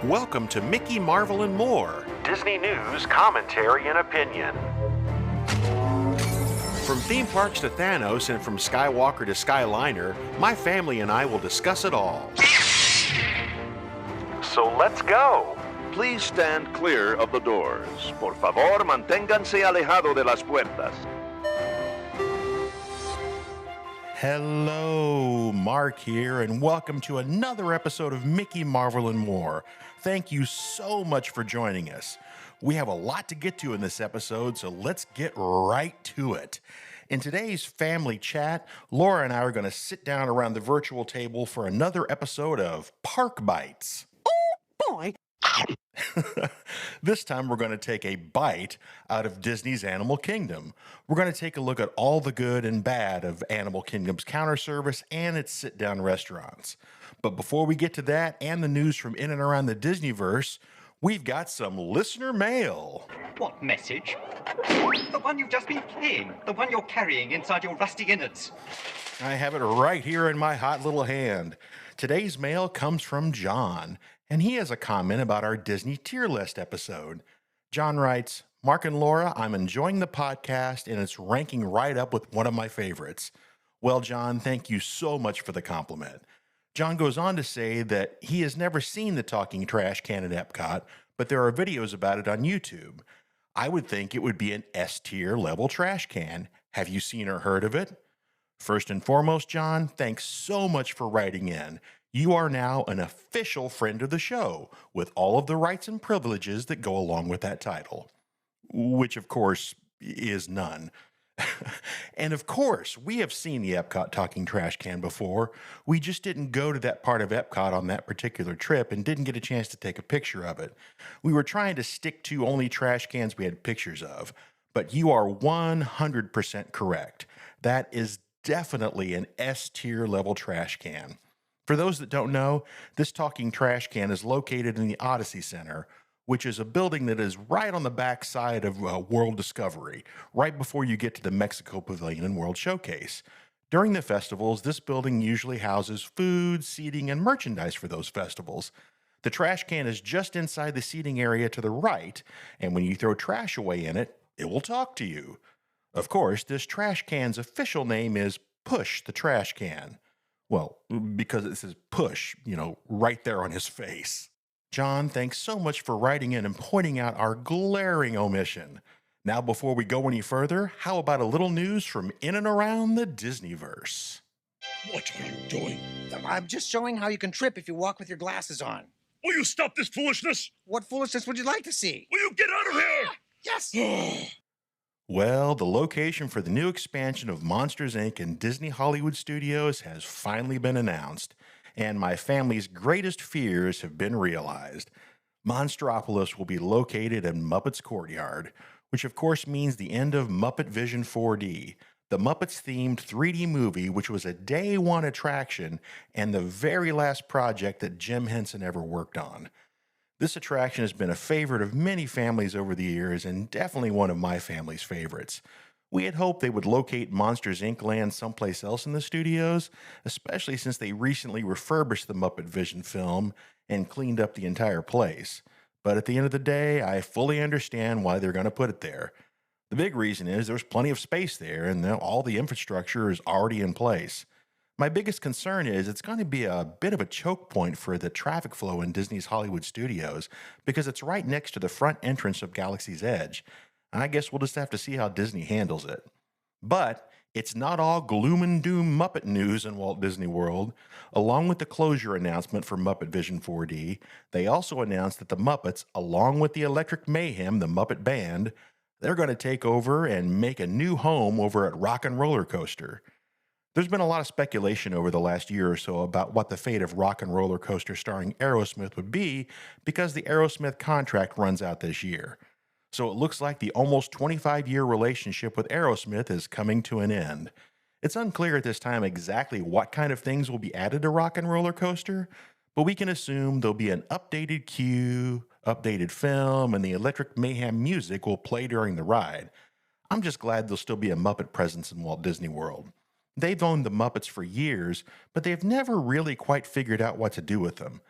Welcome to Mickey, Marvel, and More, Disney news, commentary, and opinion. From theme parks to Thanos and from Skywalker to Skyliner, my family and I will discuss it all. So let's go! Please stand clear of the doors. Por favor, manténganse alejado de las puertas. Hello, Mark here, and welcome to another episode of Mickey, Marvel, and More. Thank you so much for joining us. We have a lot to get to in this episode, so let's get right to it. In today's family chat, Laura and I are going to sit down around the virtual table for another episode of Park Bites. Oh, boy. This time we're going to take a bite out of Disney's Animal Kingdom. We're going to take a look at all the good and bad of Animal Kingdom's counter service and its sit-down restaurants. But before we get to that and the news from in and around the Disneyverse, we've got some listener mail. What message? The one you've just been playing. The one you're carrying inside your rusty innards. I have it right here in my hot little hand. Today's mail comes from John, and he has a comment about our Disney tier list episode. John writes, Mark and Laura, I'm enjoying the podcast, and it's ranking right up with one of my favorites. Well, John, thank you so much for the compliment. John goes on to say that he has never seen the talking trash can at Epcot, but there are videos about it on YouTube. I would think it would be an S-tier level trash can. Have you seen or heard of it? First and foremost, John, thanks so much for writing in. You are now an official friend of the show, with all of the rights and privileges that go along with that title. Which, of course, is none. And of course, we have seen the Epcot talking trash can before. We just didn't go to that part of Epcot on that particular trip and didn't get a chance to take a picture of it. We were trying to stick to only trash cans we had pictures of. But you are 100% correct. That is definitely an S-tier level trash can. For those that don't know, this talking trash can is located in the Odyssey Center, which is a building that is right on the back side of World Discovery, right before you get to the Mexico Pavilion and World Showcase. During the festivals, this building usually houses food, seating, and merchandise for those festivals. The trash can is just inside the seating area to the right, and when you throw trash away in it, it will talk to you. Of course, this trash can's official name is Push the Trash Can. Well, because it says push, right there on his face. John, thanks so much for writing in and pointing out our glaring omission. Now, before we go any further, how about a little news from in and around the Disneyverse? What are you doing? I'm just showing how you can trip if you walk with your glasses on. Will you stop this foolishness? What foolishness would you like to see? Will you get out of here? Yes! Well, the location for the new expansion of Monsters, Inc. in Disney Hollywood Studios has finally been announced, and my family's greatest fears have been realized. Monstropolis will be located in Muppet's Courtyard, which of course means the end of Muppet Vision 4D, the Muppets-themed 3D movie which was a day one attraction and the very last project that Jim Henson ever worked on. This attraction has been a favorite of many families over the years and definitely one of my family's favorites. We had hoped they would locate Monsters, Inc. land someplace else in the studios, especially since they recently refurbished the Muppet Vision film and cleaned up the entire place. But at the end of the day, I fully understand why they're going to put it there. The big reason is there's plenty of space there and all the infrastructure is already in place. My biggest concern is it's going to be a bit of a choke point for the traffic flow in Disney's Hollywood Studios because it's right next to the front entrance of Galaxy's Edge. I guess we'll just have to see how Disney handles it. But it's not all gloom and doom Muppet news in Walt Disney World. Along with the closure announcement for Muppet Vision 4D, they also announced that the Muppets, along with the Electric Mayhem, the Muppet Band, they're going to take over and make a new home over at Rock and Roller Coaster. There's been a lot of speculation over the last year or so about what the fate of Rock and Roller Coaster starring Aerosmith would be because the Aerosmith contract runs out this year. So it looks like the almost 25-year relationship with Aerosmith is coming to an end. It's unclear at this time exactly what kind of things will be added to Rock and Roller Coaster, but we can assume there'll be an updated queue, updated film, and the Electric Mayhem music will play during the ride. I'm just glad there'll still be a Muppet presence in Walt Disney World. They've owned the Muppets for years, but they've never really quite figured out what to do with them.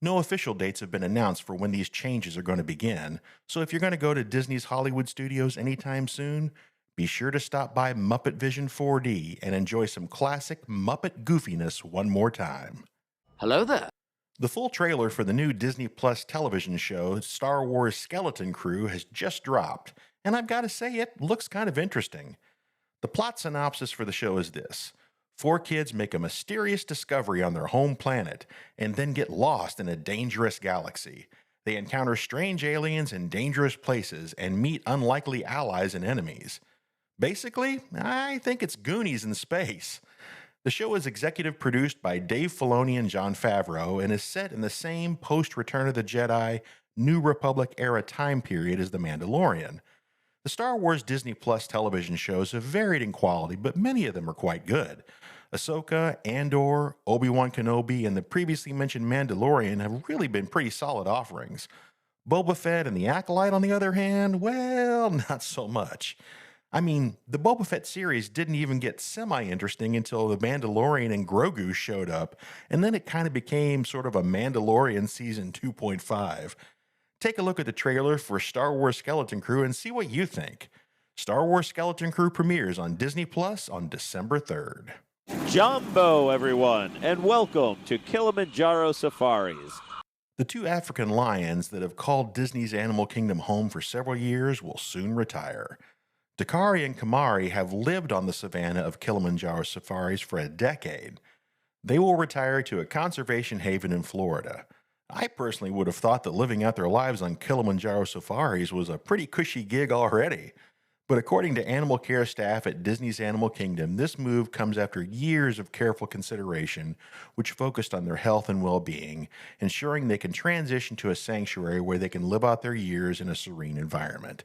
No official dates have been announced for when these changes are going to begin, so if you're going to go to Disney's Hollywood Studios anytime soon, be sure to stop by Muppet Vision 4D and enjoy some classic Muppet goofiness one more time. Hello there. The full trailer for the new Disney Plus television show Star Wars Skeleton Crew has just dropped, and I've got to say it looks kind of interesting. The plot synopsis for the show is this. 4 kids make a mysterious discovery on their home planet and then get lost in a dangerous galaxy. They encounter strange aliens in dangerous places and meet unlikely allies and enemies. Basically, I think it's Goonies in space. The show is executive produced by Dave Filoni and Jon Favreau and is set in the same post-Return of the Jedi, New Republic era time period as The Mandalorian. The Star Wars Disney Plus television shows have varied in quality, but many of them are quite good. Ahsoka, Andor, Obi-Wan Kenobi, and the previously mentioned Mandalorian have really been pretty solid offerings. Boba Fett and the Acolyte, on the other hand, well, not so much. I mean, the Boba Fett series didn't even get semi-interesting until the Mandalorian and Grogu showed up, and then it kind of became sort of a Mandalorian season 2.5. Take a look at the trailer for Star Wars Skeleton Crew and see what you think. Star Wars Skeleton Crew premieres on Disney Plus on December 3rd. Jumbo, everyone, and welcome to Kilimanjaro Safaris. The 2 African lions that have called Disney's Animal Kingdom home for several years will soon retire. Dakari and Kamari have lived on the savanna of Kilimanjaro Safaris for a decade. They will retire to a conservation haven in Florida. I personally would have thought that living out their lives on Kilimanjaro Safaris was a pretty cushy gig already. But according to animal care staff at Disney's Animal Kingdom, this move comes after years of careful consideration, which focused on their health and well-being, ensuring they can transition to a sanctuary where they can live out their years in a serene environment.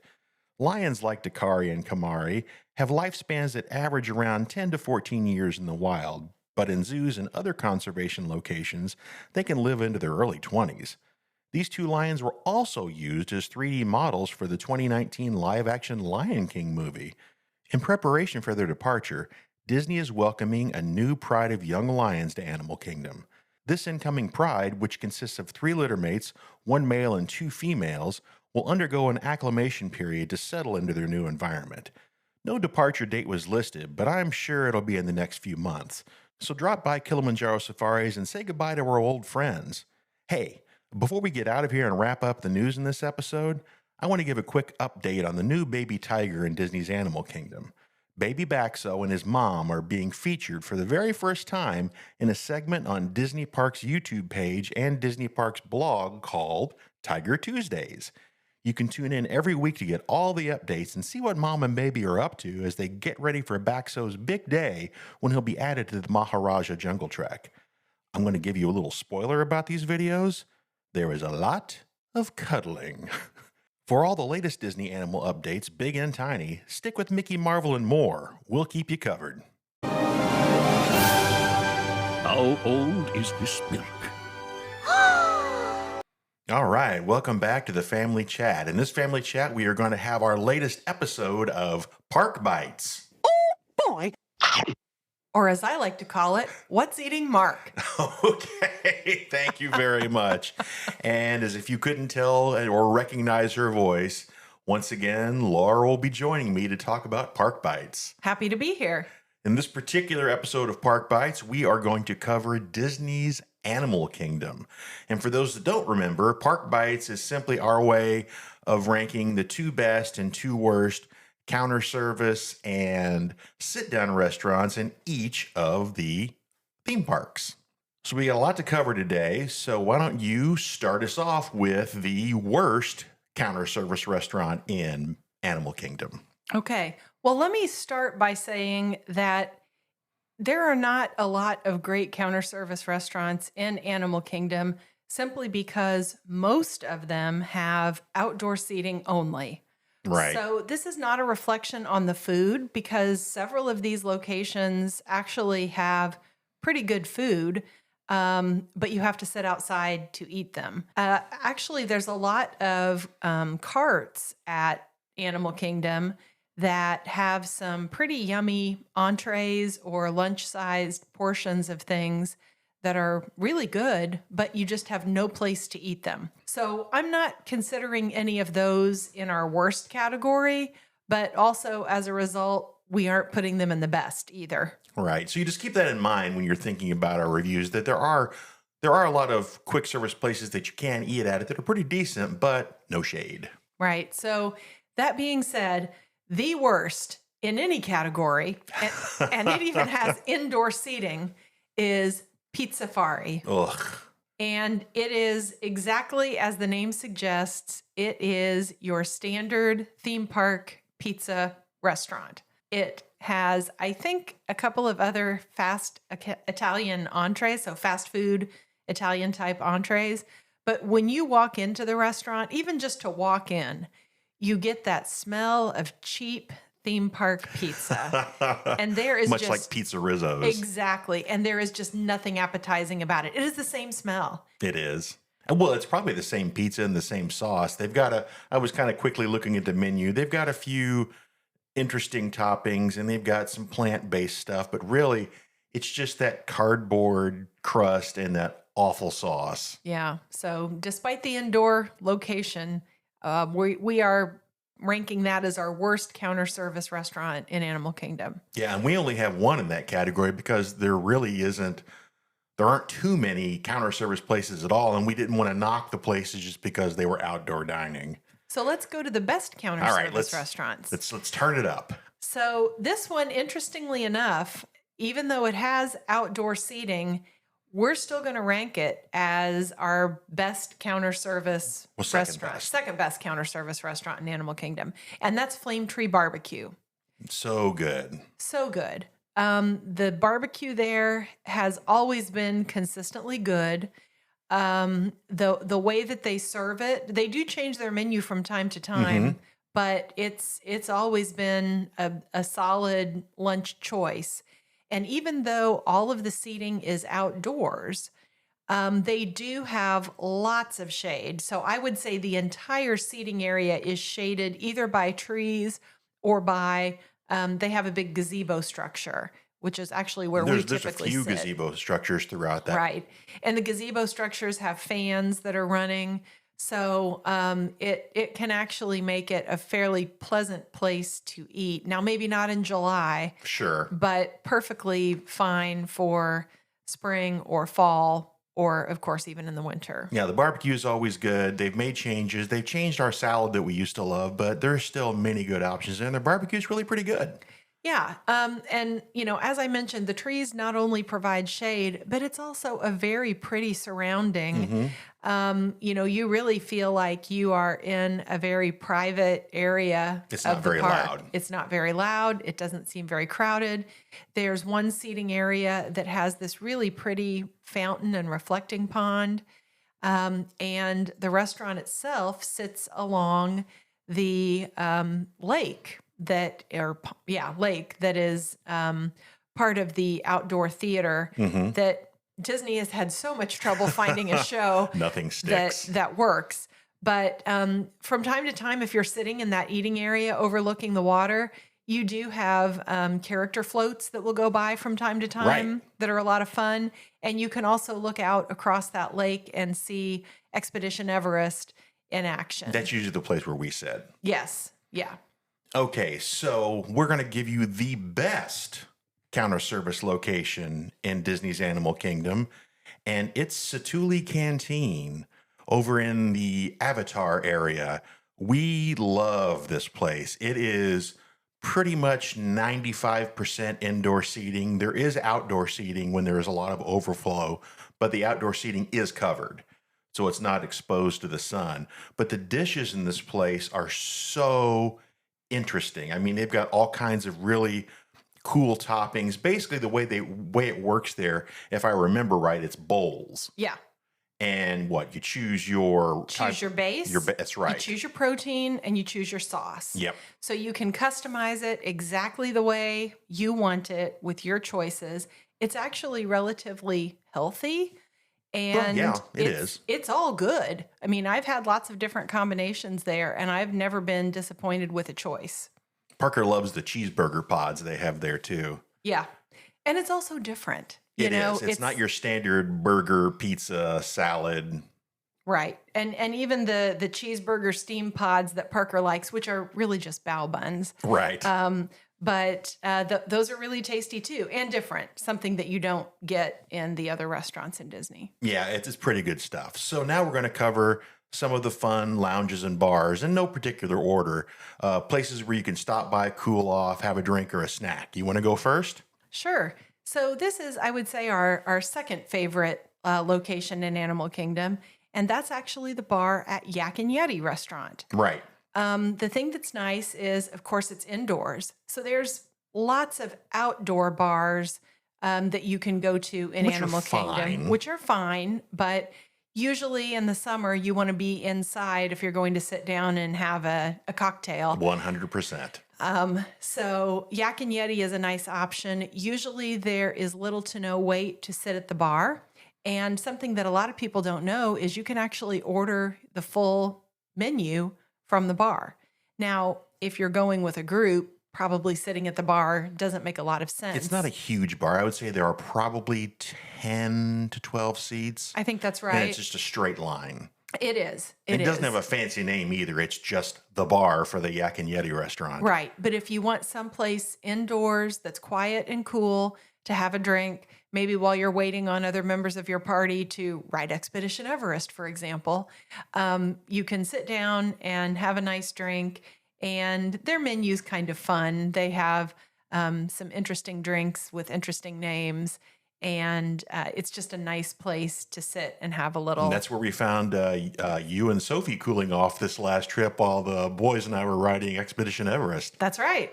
Lions like Dakari and Kamari have lifespans that average around 10 to 14 years in the wild, but in zoos and other conservation locations, they can live into their early 20s. These 2 lions were also used as 3D models for the 2019 live-action Lion King movie. In preparation for their departure, Disney is welcoming a new pride of young lions to Animal Kingdom. This incoming pride, which consists of 3 littermates, 1 male and 2 females, will undergo an acclimation period to settle into their new environment. No departure date was listed, but I'm sure it'll be in the next few months. So drop by Kilimanjaro Safaris and say goodbye to our old friends. Hey, before we get out of here and wrap up the news in this episode, I want to give a quick update on the new baby tiger in Disney's Animal Kingdom. Baby Baxo and his mom are being featured for the very first time in a segment on Disney Parks' YouTube page and Disney Parks' blog called Tiger Tuesdays. You can tune in every week to get all the updates and see what Mom and Baby are up to as they get ready for Baxo's big day when he'll be added to the Maharaja Jungle Trek. I'm going to give you a little spoiler about these videos. There is a lot of cuddling. For all the latest Disney animal updates, big and tiny, stick with Mickey, Marvel, and more. We'll keep you covered. How old is this milk? All right, welcome back to the Family Chat. In this Family Chat, we are going to have our latest episode of Park Bites. Boy. Or as I like to call it, What's Eating Mark? Okay, thank you very much. And as if you couldn't tell or recognize her voice, once again, Laura will be joining me to talk about Park Bites. Happy to be here. In this particular episode of Park Bites, we are going to cover Disney's Animal Kingdom. And for those that don't remember, Park Bites is simply our way of ranking the 2 best and 2 worst counter service and sit-down restaurants in each of the theme parks. So we got a lot to cover today, so why don't you start us off with the worst counter service restaurant in Animal Kingdom? Okay. Well, let me start by saying that there are not a lot of great counter service restaurants in Animal Kingdom simply because most of them have outdoor seating only. Right. So this is not a reflection on the food because several of these locations actually have pretty good food, but you have to sit outside to eat them. Actually, there's a lot of carts at Animal Kingdom that have some pretty yummy entrees or lunch-sized portions of things that are really good, but you just have no place to eat them. So I'm not considering any of those in our worst category, but also as a result, we aren't putting them in the best either. Right. So you just keep that in mind when you're thinking about our reviews, that there are a lot of quick service places that you can eat at it that are pretty decent, but no shade. Right. So that being said, the worst in any category, and it even has indoor seating, is Pizzafari. Ugh. And it is exactly as the name suggests, it is your standard theme park pizza restaurant. It has, I think, a couple of other fast Italian entrees, so fast food Italian type entrees. But when you walk into the restaurant, even just to walk in, you get that smell of cheap theme park pizza. And there is much like Pizza Rizzo's. Exactly. And there is just nothing appetizing about it. It is the same smell. It is. Well, it's probably the same pizza and the same sauce. I was kind of quickly looking at the menu. They've got a few interesting toppings and they've got some plant-based stuff, but really it's just that cardboard crust and that awful sauce. Yeah. So despite the indoor location, we are ranking that as our worst counter service restaurant in Animal Kingdom. Yeah, and we only have one in that category because there aren't too many counter service places at all, and we didn't want to knock the places just because they were outdoor dining. So let's go to the best counter service restaurants. Let's turn it up. So this one, interestingly enough, even though it has outdoor seating, we're still going to rank it as our best counter service restaurant. Second best counter service restaurant in Animal Kingdom. And that's Flame Tree Barbecue. So good. So good. The barbecue there has always been consistently good. The way that they serve it, they do change their menu from time to time, but it's always been a solid lunch choice. And even though all of the seating is outdoors, they do have lots of shade. So I would say the entire seating area is shaded either by trees or by, they have a big gazebo structure, which is actually where we typically sit. There's a few gazebo structures throughout that. Right. And the gazebo structures have fans that are running. So it can actually make it a fairly pleasant place to eat. Now, maybe not in July. Sure. But perfectly fine for spring or fall, or, of course, even in the winter. Yeah, the barbecue is always good. They've made changes. They've changed our salad that we used to love, but there's still many good options, and their barbecue is really pretty good. Yeah. And, as I mentioned, the trees not only provide shade, but it's also a very pretty surrounding. You really feel like you are in a very private area. It's not of the very park. loud. It's not very loud. It doesn't seem very crowded. There's one seating area that has this really pretty fountain and reflecting pond. And the restaurant itself sits along the lake that is part of the outdoor theater that Disney has had so much trouble finding a show Nothing sticks. that works. But from time to time, if you're sitting in that eating area overlooking the water, you do have character floats that will go by from time to time that are a lot of fun. And you can also look out across that lake and see Expedition Everest in action. That's usually the place where we sit. Yes. Yeah. Okay, so we're going to give you the best counter service location in Disney's Animal Kingdom, and it's Satuli Canteen over in the Avatar area. We love this place. It is pretty much 95% indoor seating. There is outdoor seating when there is a lot of overflow, but the outdoor seating is covered, so it's not exposed to the sun. But the dishes in this place are so interesting. I mean, they've got all kinds of really cool toppings. Basically, the way it works there, if I remember right, it's bowls. Yeah. And you choose your base. That's right. You choose your protein and you choose your sauce. Yep. So you can customize it exactly the way you want it with your choices. It's actually relatively healthy. And it is. It's all good. I mean, I've had lots of different combinations there, and I've never been disappointed with a choice. Parker loves the cheeseburger pods they have there too. Yeah. And it's also different. You It know, is. It's not your standard burger, pizza, salad. right. And even the cheeseburger steam pods that Parker likes, which are really just bao buns. Right. But those are really tasty too and different, something that you don't get in the other restaurants in Disney. Yeah, it's pretty good stuff. So now we're going to cover some of the fun lounges and bars in no particular order. Places where you can stop by, cool off, have a drink or a snack. You want to go first? Sure. So this is, I would say, our second favorite location in Animal Kingdom, and that's actually the bar at Yak and Yeti restaurant. Right. The thing that's nice is, of course, it's indoors. So there's lots of outdoor bars that you can go to in Which are Animal Kingdom, fine. which are fine. But usually in the summer, you want to be inside if you're going to sit down and have a cocktail. 100%. So Yak and Yeti is a nice option. Usually there is little to no wait to sit at the bar. And something that a lot of people don't know is you can actually order the full menu from the bar. Now, if you're going with a group, probably sitting at the bar doesn't make a lot of sense. It's not a huge bar. I would say there are probably 10 to 12 seats. I think that's right. And it's just a straight line. It is. It doesn't have a fancy name either. It's just the bar for the Yak and Yeti restaurant. Right. But if you want someplace indoors that's quiet and cool to have a drink, maybe while you're waiting on other members of your party to ride Expedition Everest, for example, you can sit down and have a nice drink. And their menu's kind of fun. They have some interesting drinks with interesting names. And it's just a nice place to sit and have a little. And that's where we found you and Sophie cooling off this last trip while the boys and I were riding Expedition Everest. That's right.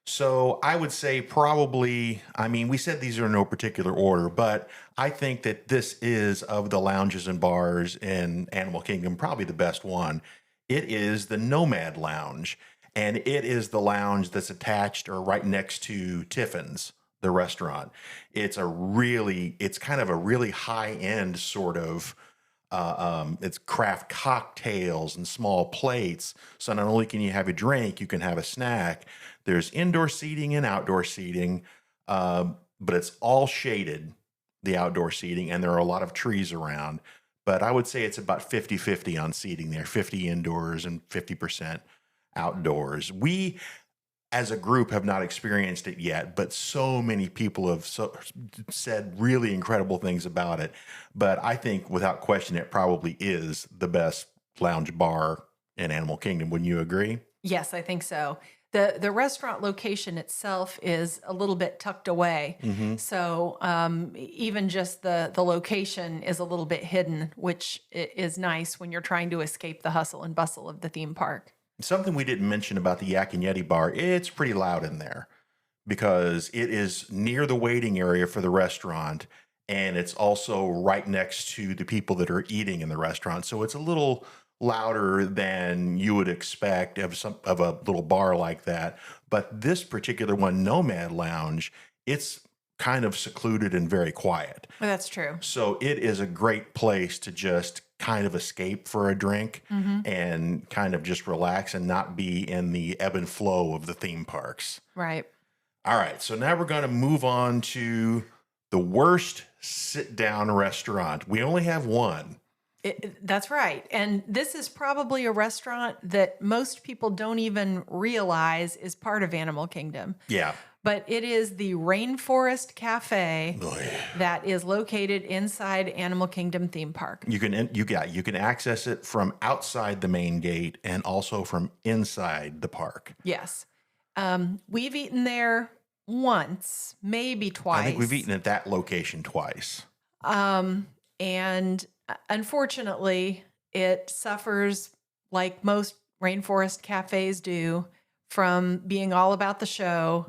So I would say probably, I mean, we said these are in no particular order, but I think that this is, of the lounges and bars in Animal Kingdom, probably the best one. It is the Nomad Lounge, and it is the lounge that's attached or right next to Tiffin's, the restaurant. It's kind of a really high-end sort of, it's craft cocktails and small plates. So not only can you have a drink, you can have a snack. There's indoor seating and outdoor seating, but it's all shaded, the outdoor seating, and there are a lot of trees around. But I would say it's about 50-50 on seating there, 50 indoors and 50% outdoors. We, as a group, have not experienced it yet, but so many people have said really incredible things about it. But I think, without question, it probably is the best lounge bar in Animal Kingdom. Wouldn't you agree? Yes, I think so. The restaurant location itself is a little bit tucked away. Mm-hmm. So even just the location is a little bit hidden, which is nice when you're trying to escape the hustle and bustle of the theme park. Something we didn't mention about the Yak and Yeti bar, it's pretty loud in there because it is near the waiting area for the restaurant, and it's also right next to the people that are eating in the restaurant. So it's a little louder than you would expect of a little bar like that. But this particular one, Nomad Lounge, it's kind of secluded and very quiet. Well, that's true. So it is a great place to just kind of escape for a drink and kind of just relax and not be in the ebb and flow of the theme parks. Right. All right, so now we're going to move on to the worst sit-down restaurant. We only have one. That's right. And this is probably a restaurant that most people don't even realize is part of Animal Kingdom. Yeah. But it is the Rainforest Cafe Oh, yeah. that is located inside Animal Kingdom theme park. You can access it from outside the main gate and also from inside the park. Yes. We've eaten there once, maybe twice. I think we've eaten at that location twice. And unfortunately, it suffers, like most rainforest cafes do, from being all about the show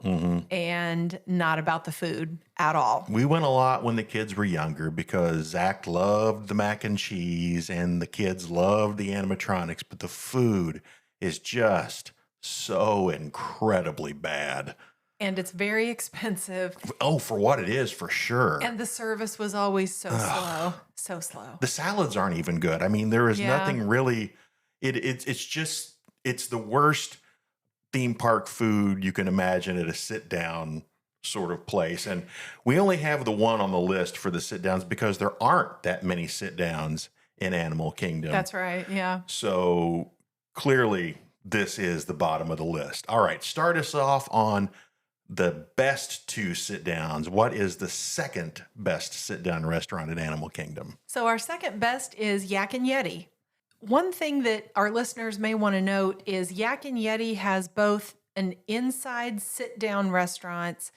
and not about the food at all. We went a lot when the kids were younger because Zach loved the mac and cheese and the kids loved the animatronics, but the food is just so incredibly bad. And it's very expensive. Oh, for what it is, for sure. And the service was always so slow, so slow. The salads aren't even good. I mean, there is Yeah. nothing really. It's the worst theme park food you can imagine at a sit down sort of place. And we only have the one on the list for the sit downs because there aren't that many sit downs in Animal Kingdom. That's right. Yeah. So clearly, this is the bottom of the list. All right, start us off on the best 2 sit downs. What is the second best sit down restaurant in Animal Kingdom? So our second best is Yak and Yeti. One thing that our listeners may want to note is Yak and Yeti has both an inside sit down restaurant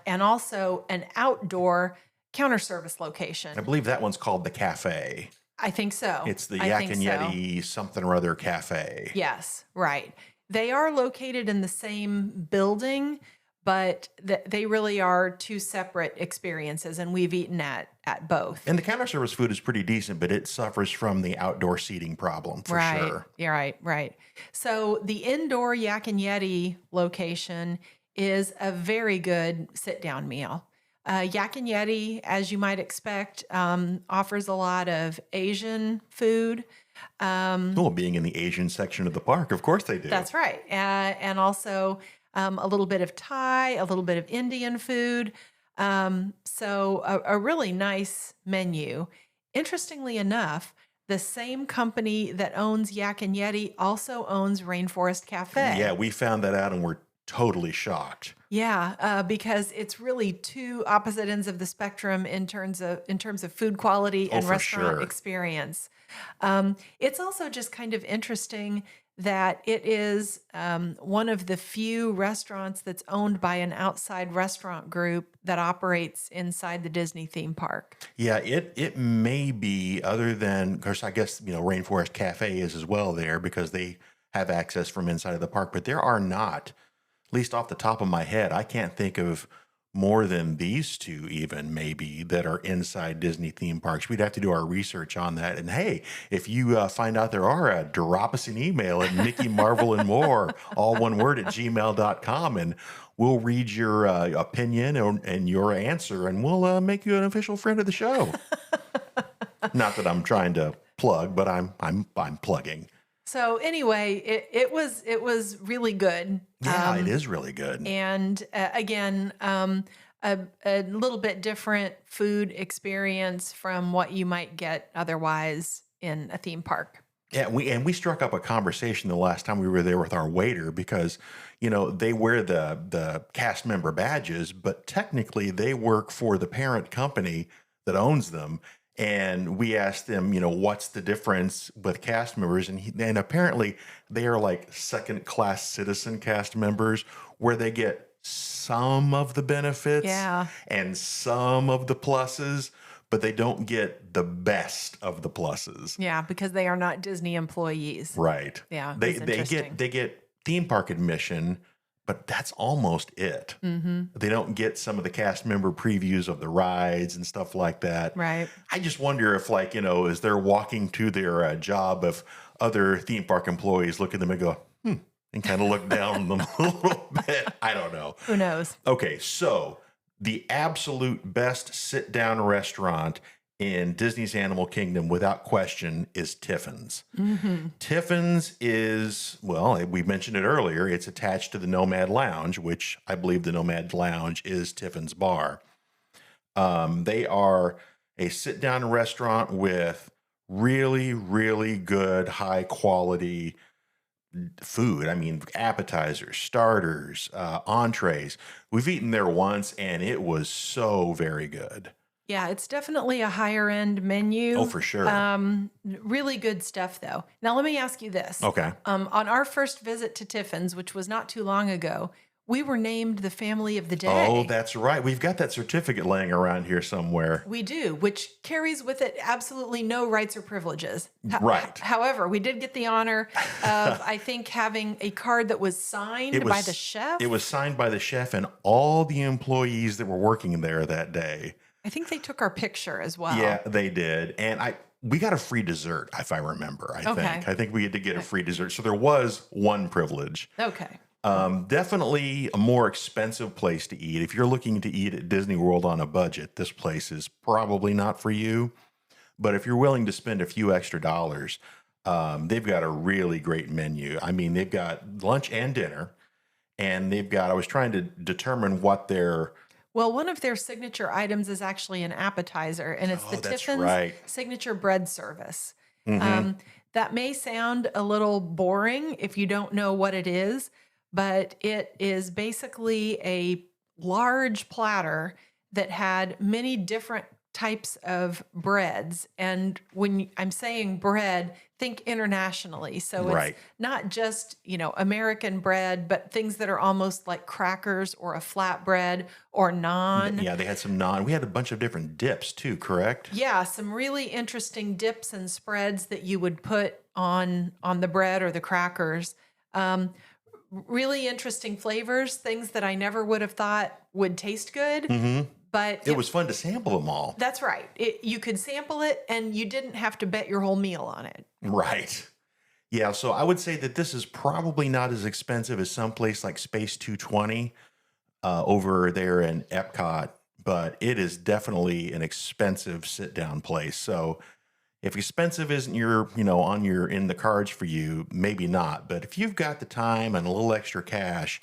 and also an outdoor counter service location. I believe that one's called the Cafe. I think so. It's the I Yak think and so. Yeti something or other Cafe. Yes, right. They are located in the same building, but they really are 2 separate experiences, and we've eaten at both. And the counter service food is pretty decent, but it suffers from the outdoor seating problem for sure. Yeah, right. So the indoor Yak and Yeti location is a very good sit-down meal. Yak and Yeti, as you might expect, offers a lot of Asian food. Well, being in the Asian section of the park, of course they do. That's right. And also a little bit of Thai, a little bit of Indian food. So a really nice menu. Interestingly enough, the same company that owns Yak and Yeti also owns Rainforest Cafe. Yeah, we found that out and we're totally shocked. Yeah, because it's really 2 opposite ends of the spectrum in terms of food quality and for restaurant sure. experience. It's also just kind of interesting that it is one of the few restaurants that's owned by an outside restaurant group that operates inside the Disney theme park. Yeah, it may be, other than, of course, I guess, Rainforest Cafe is as well there because they have access from inside of the park, but there are not, at least off the top of my head, I can't think of more than these 2 even maybe that are inside Disney theme parks. We'd have to do our research on that. And hey, if you find out there are, drop us an email at Mickey, Marvel, and More, all one word, at gmail.com, and we'll read your opinion and your answer, and we'll make you an official friend of the show. Not that I'm trying to plug, but I'm plugging. So anyway, it was really good. Yeah, it is really good. And again, a little bit different food experience from what you might get otherwise in a theme park. Yeah, we struck up a conversation the last time we were there with our waiter because, they wear the cast member badges, but technically they work for the parent company that owns them. And we asked them, what's the difference with cast members? And apparently they are like second-class citizen cast members where they get some of the benefits and some of the pluses, but they don't get the best of the pluses. Yeah, because they are not Disney employees. Right. Yeah, They interesting. get theme park admission, but that's almost it. Mm-hmm. They don't get some of the cast member previews of the rides and stuff like that. Right. I just wonder if, as they're walking to their job, if other theme park employees look at them and go, and kind of look down on them a little bit. I don't know. Who knows? Okay, so the absolute best sit-down restaurant in Disney's Animal Kingdom, without question, is Tiffin's. Mm-hmm. Tiffin's is, well, we mentioned it earlier, it's attached to the Nomad Lounge, which I believe the Nomad Lounge is Tiffin's bar. They are a sit-down restaurant with really, really good, high-quality food. I mean, appetizers, starters, entrees. We've eaten there once, and it was so very good. Yeah, it's definitely a higher end menu. Oh, for sure. Really good stuff, though. Now, let me ask you this. Okay. On our first visit to Tiffin's, which was not too long ago, we were named the family of the day. Oh, that's right. We've got that certificate laying around here somewhere. We do, which carries with it absolutely no rights or privileges. Right. However, we did get the honor of, I think, having a card that was signed by the chef. It was signed by the chef and all the employees that were working there that day. I think they took our picture as well. Yeah, they did. And we got a free dessert, if I remember, I think we had to get a free dessert. So there was one privilege. Okay. Definitely a more expensive place to eat. If you're looking to eat at Disney World on a budget, this place is probably not for you. But if you're willing to spend a few extra dollars, they've got a really great menu. I mean, they've got lunch and dinner. And I was trying to determine what their, Well, one of their signature items is actually an appetizer, and it's the that's Tiffin's right. signature bread service. Mhm. That may sound a little boring if you don't know what it is, but it is basically a large platter that had many different types of breads. And when I'm saying bread, think internationally. So Right. it's not just, American bread, but things that are almost like crackers or a flatbread or naan. Yeah, they had some naan. We had a bunch of different dips too, correct? Yeah, some really interesting dips and spreads that you would put on the bread or the crackers. Really interesting flavors, things that I never would have thought would taste good. Mm-hmm. But It was fun to sample them all. that's right. You could sample it, and you didn't have to bet your whole meal on it. Right. Yeah, so I would say that this is probably not as expensive as someplace like Space 220 over there in Epcot, but it is definitely an expensive sit-down place. So if expensive isn't in the cards for you, maybe not. But if you've got the time and a little extra cash,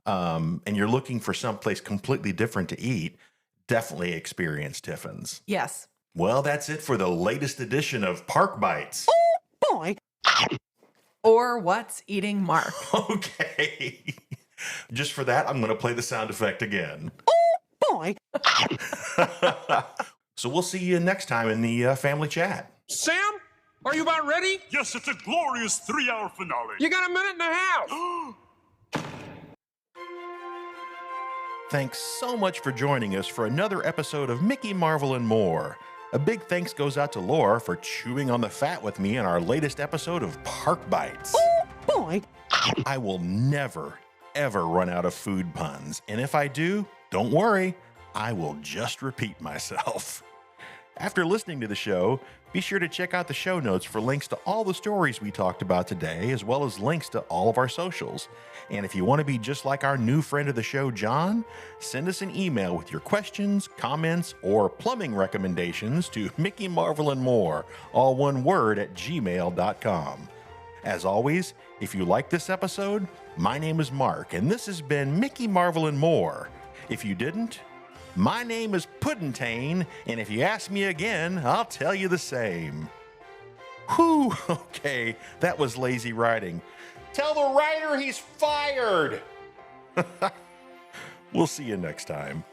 and you're looking for someplace completely different to eat, definitely experience Tiffin's. Yes. Well, that's it for the latest edition of Park Bites. Boy. Or what's eating Mark? Okay. Just for that, I'm going to play the sound effect again. Boy. So we'll see you next time in the family chat. Sam, are you about ready? Yes, it's a glorious 3-hour finale. You got a minute and a half. Thanks so much for joining us for another episode of Mickey, Marvel, and More. A big thanks goes out to Laura for chewing on the fat with me in our latest episode of Park Bites. Boy. I will never, ever run out of food puns. And if I do, don't worry, I will just repeat myself. After listening to the show, be sure to check out the show notes for links to all the stories we talked about today, as well as links to all of our socials. And if you want to be just like our new friend of the show, John, send us an email with your questions, comments, or plumbing recommendations to Mickey, Marvel, and More, all one word, at gmail.com. As always, if you like this episode, my name is Mark, and this has been Mickey, Marvel, and More. If you didn't, my name is Puddintane, and if you ask me again, I'll tell you the same. Whew, okay, that was lazy writing. Tell the writer he's fired! We'll see you next time.